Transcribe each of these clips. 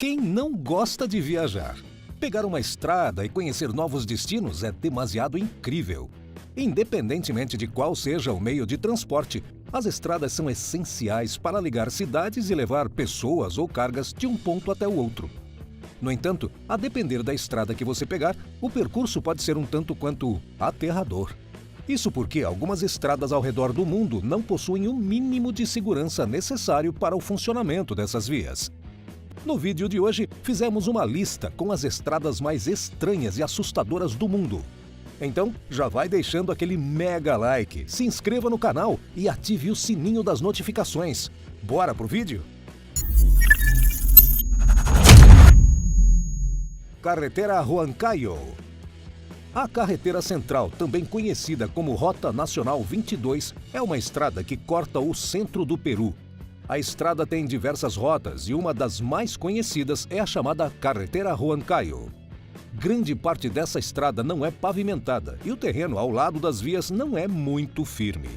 Quem não gosta de viajar? Pegar uma estrada e conhecer novos destinos é demasiado incrível. Independentemente de qual seja o meio de transporte, as estradas são essenciais para ligar cidades e levar pessoas ou cargas de um ponto até o outro. No entanto, a depender da estrada que você pegar, o percurso pode ser um tanto quanto aterrador. Isso porque algumas estradas ao redor do mundo não possuem o mínimo de segurança necessário para o funcionamento dessas vias. No vídeo de hoje, fizemos uma lista com as estradas mais estranhas e assustadoras do mundo. Então, já vai deixando aquele mega like, se inscreva no canal e ative o sininho das notificações. Bora pro vídeo? Carretera Huancayo. A Carretera Central, também conhecida como Rota Nacional 22, é uma estrada que corta o centro do Peru. A estrada tem diversas rotas e uma das mais conhecidas é a chamada Carretera Huancayo. Grande parte dessa estrada não é pavimentada e o terreno ao lado das vias não é muito firme.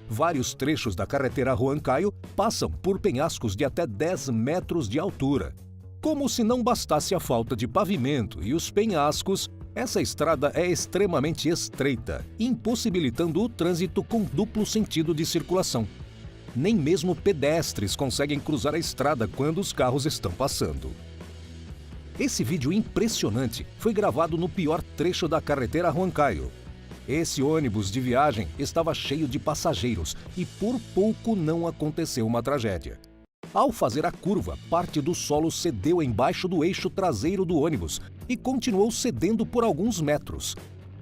Vários trechos da Carretera Huancayo passam por penhascos de até 10 metros de altura. Como se não bastasse a falta de pavimento e os penhascos, essa estrada é extremamente estreita, impossibilitando o trânsito com duplo sentido de circulação. Nem mesmo pedestres conseguem cruzar a estrada quando os carros estão passando. Esse vídeo impressionante foi gravado no pior trecho da Carretera Huancayo. Esse ônibus de viagem estava cheio de passageiros e por pouco não aconteceu uma tragédia. Ao fazer a curva, parte do solo cedeu embaixo do eixo traseiro do ônibus e continuou cedendo por alguns metros.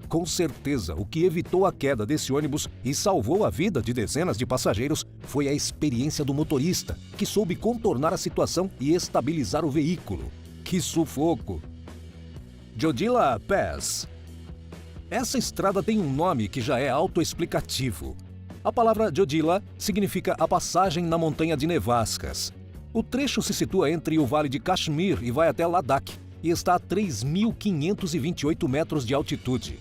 Com certeza, o que evitou a queda desse ônibus e salvou a vida de dezenas de passageiros foi a experiência do motorista, que soube contornar a situação e estabilizar o veículo. Que sufoco! Jodila Pass. Essa estrada tem um nome que já é autoexplicativo. A palavra Jodila significa a passagem na montanha de nevascas. O trecho se situa entre o Vale de Kashmir e vai até Ladakh e está a 3.528 metros de altitude.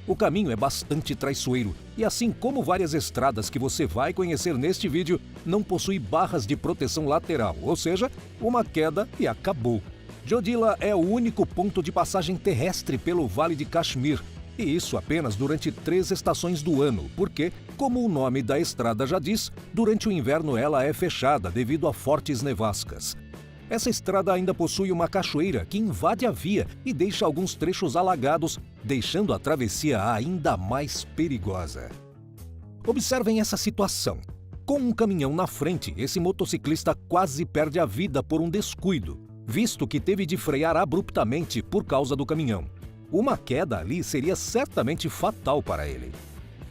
O caminho é bastante traiçoeiro e, assim como várias estradas que você vai conhecer neste vídeo, não possui barras de proteção lateral, ou seja, uma queda e acabou. Jodila é o único ponto de passagem terrestre pelo Vale de Kashmir, e isso apenas durante 3 estações do ano, porque, como o nome da estrada já diz, durante o inverno ela é fechada devido a fortes nevascas. Essa estrada ainda possui uma cachoeira que invade a via e deixa alguns trechos alagados, deixando a travessia ainda mais perigosa. Observem essa situação. Com um caminhão na frente, esse motociclista quase perde a vida por um descuido, visto que teve de frear abruptamente por causa do caminhão. Uma queda ali seria certamente fatal para ele.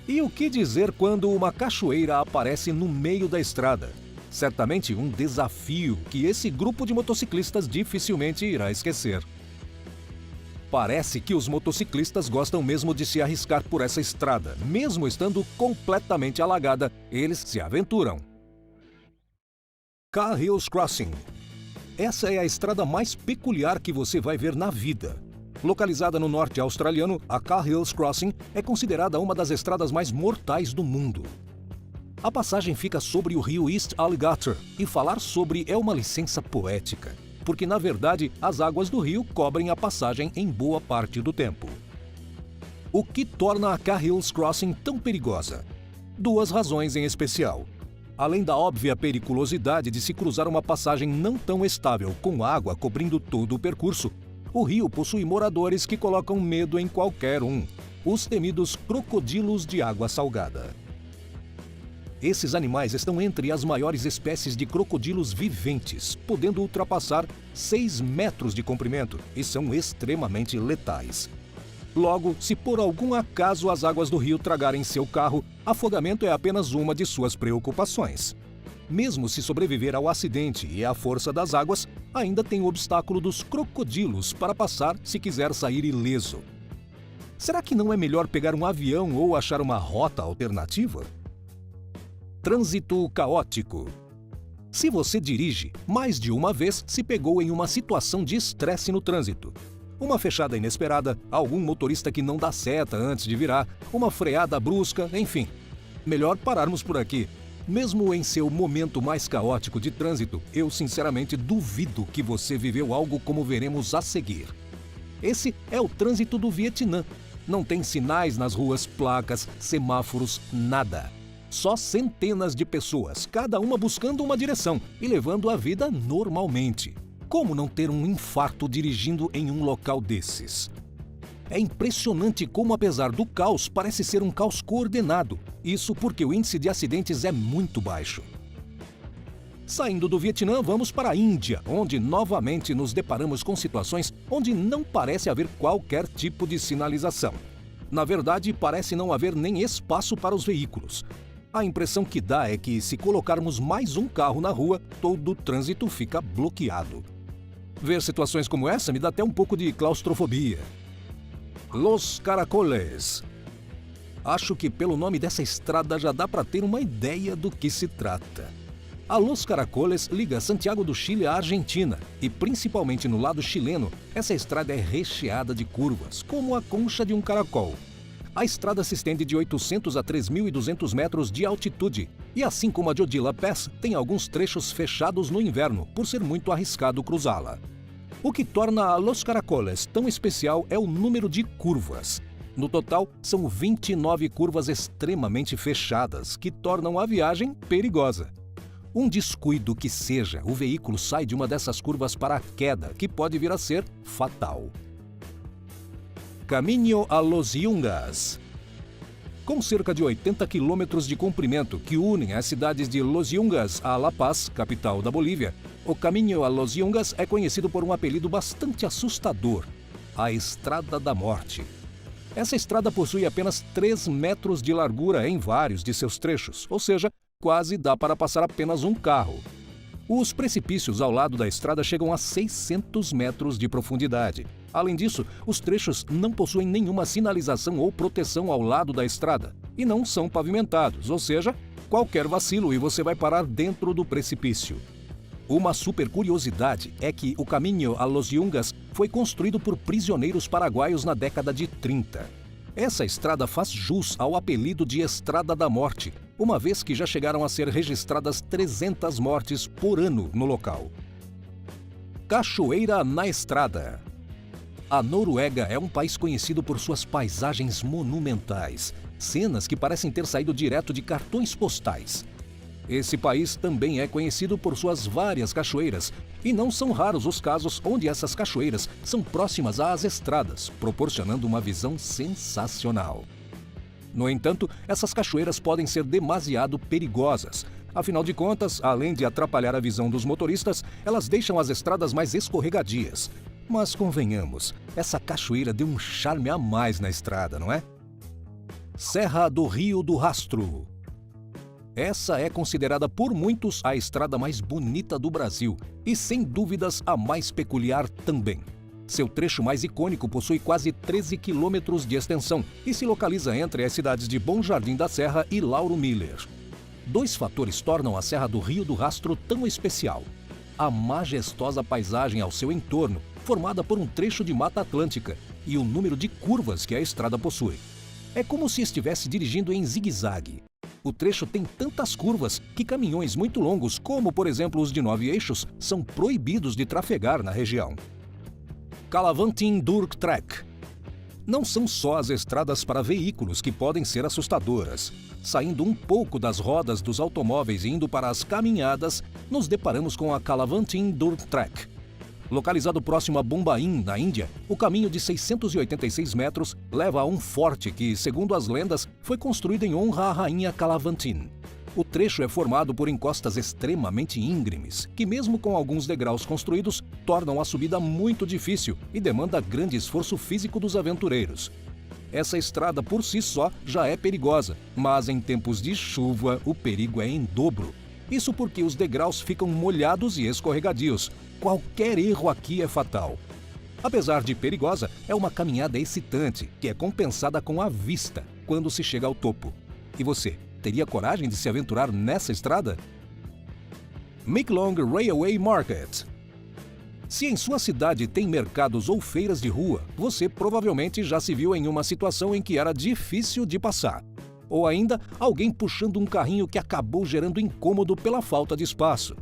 E o que dizer quando uma cachoeira aparece no meio da estrada? Certamente um desafio que esse grupo de motociclistas dificilmente irá esquecer. Parece que os motociclistas gostam mesmo de se arriscar por essa estrada. Mesmo estando completamente alagada, eles se aventuram. Car Hills Crossing. Essa é a estrada mais peculiar que você vai ver na vida. Localizada no norte australiano, a Car Hills Crossing é considerada uma das estradas mais mortais do mundo. A passagem fica sobre o rio East Alligator, e falar sobre é uma licença poética, porque na verdade as águas do rio cobrem a passagem em boa parte do tempo. O que torna a Car Hills Crossing tão perigosa? 2 razões em especial. Além da óbvia periculosidade de se cruzar uma passagem não tão estável com água cobrindo todo o percurso, o rio possui moradores que colocam medo em qualquer um, os temidos crocodilos de água salgada. Esses animais estão entre as maiores espécies de crocodilos viventes, podendo ultrapassar 6 metros de comprimento e são extremamente letais. Logo, se por algum acaso as águas do rio tragarem seu carro, afogamento é apenas uma de suas preocupações. Mesmo se sobreviver ao acidente e à força das águas, ainda tem o obstáculo dos crocodilos para passar se quiser sair ileso. Será que não é melhor pegar um avião ou achar uma rota alternativa? Trânsito caótico. Se você dirige, mais de uma vez se pegou em uma situação de estresse no trânsito. Uma fechada inesperada, algum motorista que não dá seta antes de virar, uma freada brusca, enfim. Melhor pararmos por aqui. Mesmo em seu momento mais caótico de trânsito, eu sinceramente duvido que você viveu algo como veremos a seguir. Esse é o trânsito do Vietnã. Não tem sinais nas ruas, placas, semáforos, nada. Só centenas de pessoas, cada uma buscando uma direção e levando a vida normalmente. Como não ter um infarto dirigindo em um local desses? É impressionante como, apesar do caos, parece ser um caos coordenado. Isso porque o índice de acidentes é muito baixo. Saindo do Vietnã, vamos para a Índia, onde novamente nos deparamos com situações onde não parece haver qualquer tipo de sinalização. Na verdade, parece não haver nem espaço para os veículos. A impressão que dá é que, se colocarmos mais um carro na rua, todo o trânsito fica bloqueado. Ver situações como essa me dá até um pouco de claustrofobia. Los Caracoles. Acho que pelo nome dessa estrada já dá para ter uma ideia do que se trata. A Los Caracoles liga Santiago do Chile à Argentina e, principalmente no lado chileno, essa estrada é recheada de curvas, como a concha de um caracol. A estrada se estende de 800 a 3.200 metros de altitude e, assim como a Jodila Pass, tem alguns trechos fechados no inverno, por ser muito arriscado cruzá-la. O que torna a Los Caracoles tão especial é o número de curvas. No total, são 29 curvas extremamente fechadas, que tornam a viagem perigosa. Um descuido que seja, o veículo sai de uma dessas curvas para a queda, que pode vir a ser fatal. Caminho a Los Yungas. Com cerca de 80 quilômetros de comprimento que unem as cidades de Los Yungas a La Paz, capital da Bolívia, o Caminho a Los Yungas é conhecido por um apelido bastante assustador: a Estrada da Morte. Essa estrada possui apenas 3 metros de largura em vários de seus trechos, ou seja, quase dá para passar apenas um carro. Os precipícios ao lado da estrada chegam a 600 metros de profundidade. Além disso, os trechos não possuem nenhuma sinalização ou proteção ao lado da estrada e não são pavimentados, ou seja, qualquer vacilo e você vai parar dentro do precipício. Uma super curiosidade é que o Caminho a Los Yungas foi construído por prisioneiros paraguaios na década de 30. Essa estrada faz jus ao apelido de Estrada da Morte, uma vez que já chegaram a ser registradas 300 mortes por ano no local. Cachoeira na Estrada. A Noruega é um país conhecido por suas paisagens monumentais, cenas que parecem ter saído direto de cartões postais. Esse país também é conhecido por suas várias cachoeiras, e não são raros os casos onde essas cachoeiras são próximas às estradas, proporcionando uma visão sensacional. No entanto, essas cachoeiras podem ser demasiado perigosas. Afinal de contas, além de atrapalhar a visão dos motoristas, elas deixam as estradas mais escorregadias. Mas convenhamos, essa cachoeira deu um charme a mais na estrada, não é? Serra do Rio do Rastro. Essa é considerada por muitos a estrada mais bonita do Brasil e, sem dúvidas, a mais peculiar também. Seu trecho mais icônico possui quase 13 quilômetros de extensão e se localiza entre as cidades de Bom Jardim da Serra e Lauro Miller. 2 fatores tornam a Serra do Rio do Rastro tão especial: a majestosa paisagem ao seu entorno, formada por um trecho de Mata Atlântica, e o número de curvas que a estrada possui. É como se estivesse dirigindo em zigue-zague. O trecho tem tantas curvas que caminhões muito longos, como por exemplo os de 9 eixos, são proibidos de trafegar na região. Kalavantin Durg Trek. Não são só as estradas para veículos que podem ser assustadoras. Saindo um pouco das rodas dos automóveis e indo para as caminhadas, nos deparamos com a Kalavantin Durg Trek. Localizado próximo a Bombaim, na Índia, o caminho de 686 metros leva a um forte que, segundo as lendas, foi construído em honra à rainha Kalavantin. O trecho é formado por encostas extremamente íngremes, que mesmo com alguns degraus construídos, tornam a subida muito difícil e demanda grande esforço físico dos aventureiros. Essa estrada por si só já é perigosa, mas em tempos de chuva o perigo é em dobro. Isso porque os degraus ficam molhados e escorregadios. Qualquer erro aqui é fatal. Apesar de perigosa, é uma caminhada excitante, que é compensada com a vista quando se chega ao topo. E você, teria coragem de se aventurar nessa estrada? Miklong Railway Market. Se em sua cidade tem mercados ou feiras de rua, você provavelmente já se viu em uma situação em que era difícil de passar. Ou ainda, alguém puxando um carrinho que acabou gerando incômodo pela falta de espaço.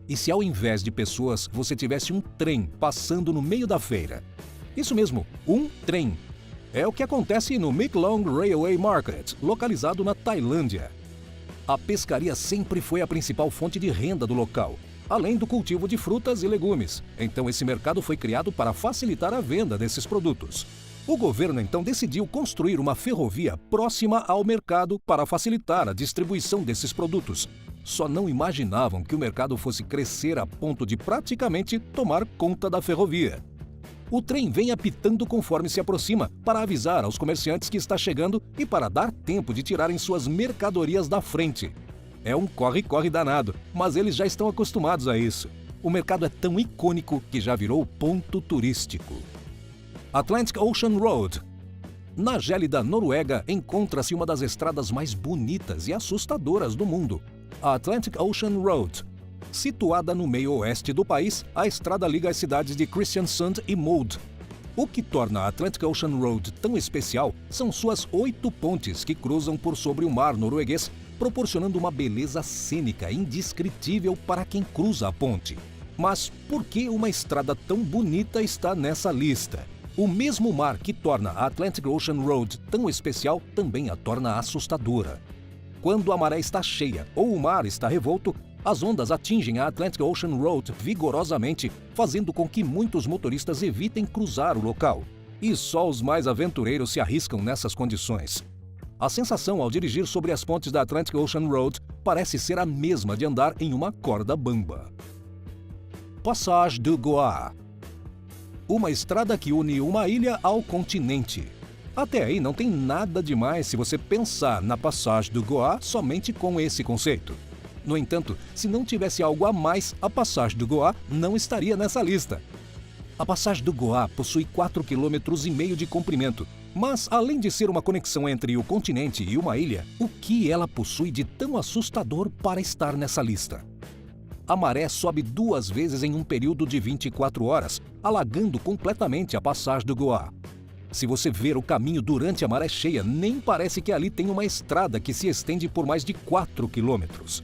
E se ao invés de pessoas você tivesse um trem passando no meio da feira? Isso mesmo, um trem. É o que acontece no My Long Railway Market, localizado na Tailândia. A pescaria sempre foi a principal fonte de renda do local, além do cultivo de frutas e legumes. Então esse mercado foi criado para facilitar a venda desses produtos. O governo então decidiu construir uma ferrovia próxima ao mercado para facilitar a distribuição desses produtos. Só não imaginavam que o mercado fosse crescer a ponto de praticamente tomar conta da ferrovia. O trem vem apitando conforme se aproxima, para avisar aos comerciantes que está chegando e para dar tempo de tirarem suas mercadorias da frente. É um corre-corre danado, mas eles já estão acostumados a isso. O mercado é tão icônico que já virou ponto turístico. Atlantic Ocean Road. Na gélida Noruega encontra-se uma das estradas mais bonitas e assustadoras do mundo, a Atlantic Ocean Road. Situada no meio oeste do país, a estrada liga as cidades de Kristiansand e Molde. O que torna a Atlantic Ocean Road tão especial são suas 8 pontes que cruzam por sobre o mar norueguês, proporcionando uma beleza cênica indescritível para quem cruza a ponte. Mas por que uma estrada tão bonita está nessa lista? O mesmo mar que torna a Atlantic Ocean Road tão especial também a torna assustadora. Quando a maré está cheia ou o mar está revolto, as ondas atingem a Atlantic Ocean Road vigorosamente, fazendo com que muitos motoristas evitem cruzar o local. E só os mais aventureiros se arriscam nessas condições. A sensação ao dirigir sobre as pontes da Atlantic Ocean Road parece ser a mesma de andar em uma corda bamba. Passage du Goa. Uma estrada que une uma ilha ao continente. Até aí não tem nada demais se você pensar na Passage du Goa somente com esse conceito. No entanto, se não tivesse algo a mais, a Passage du Goa não estaria nessa lista. A Passage du Goa possui 4,5 km de comprimento, mas além de ser uma conexão entre o continente e uma ilha, o que ela possui de tão assustador para estar nessa lista? A maré sobe 2 vezes em um período de 24 horas, alagando completamente a Passage du Goa. Se você ver o caminho durante a maré cheia, nem parece que ali tem uma estrada que se estende por mais de 4 quilômetros.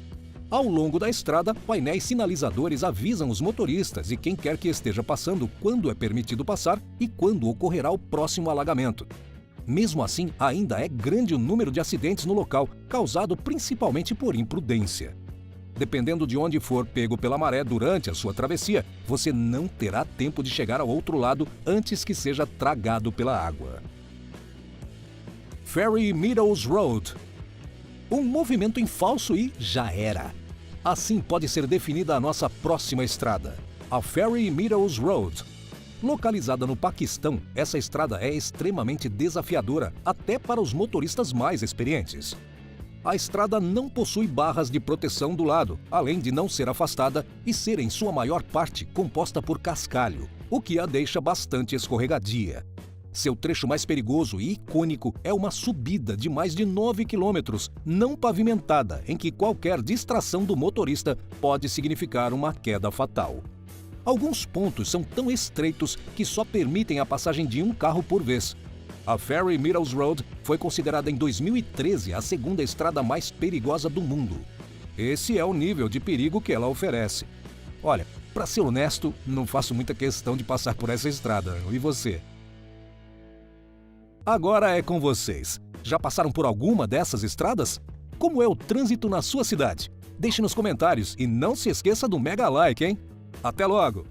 Ao longo da estrada, painéis sinalizadores avisam os motoristas e quem quer que esteja passando quando é permitido passar e quando ocorrerá o próximo alagamento. Mesmo assim, ainda é grande o número de acidentes no local, causado principalmente por imprudência. Dependendo de onde for pego pela maré durante a sua travessia, você não terá tempo de chegar ao outro lado antes que seja tragado pela água. Ferry Meadows Road. Um movimento em falso e já era. Assim pode ser definida a nossa próxima estrada, a Ferry Meadows Road. Localizada no Paquistão, essa estrada é extremamente desafiadora, até para os motoristas mais experientes. A estrada não possui barras de proteção do lado, além de não ser afastada e ser em sua maior parte composta por cascalho, o que a deixa bastante escorregadia. Seu trecho mais perigoso e icônico é uma subida de mais de 9 quilômetros, não pavimentada, em que qualquer distração do motorista pode significar uma queda fatal. Alguns pontos são tão estreitos que só permitem a passagem de um carro por vez. A Ferry Meadows Road foi considerada em 2013 a segunda estrada mais perigosa do mundo. Esse é o nível de perigo que ela oferece. Olha, para ser honesto, não faço muita questão de passar por essa estrada. E você? Agora é com vocês. Já passaram por alguma dessas estradas? Como é o trânsito na sua cidade? Deixe nos comentários e não se esqueça do mega like, hein? Até logo!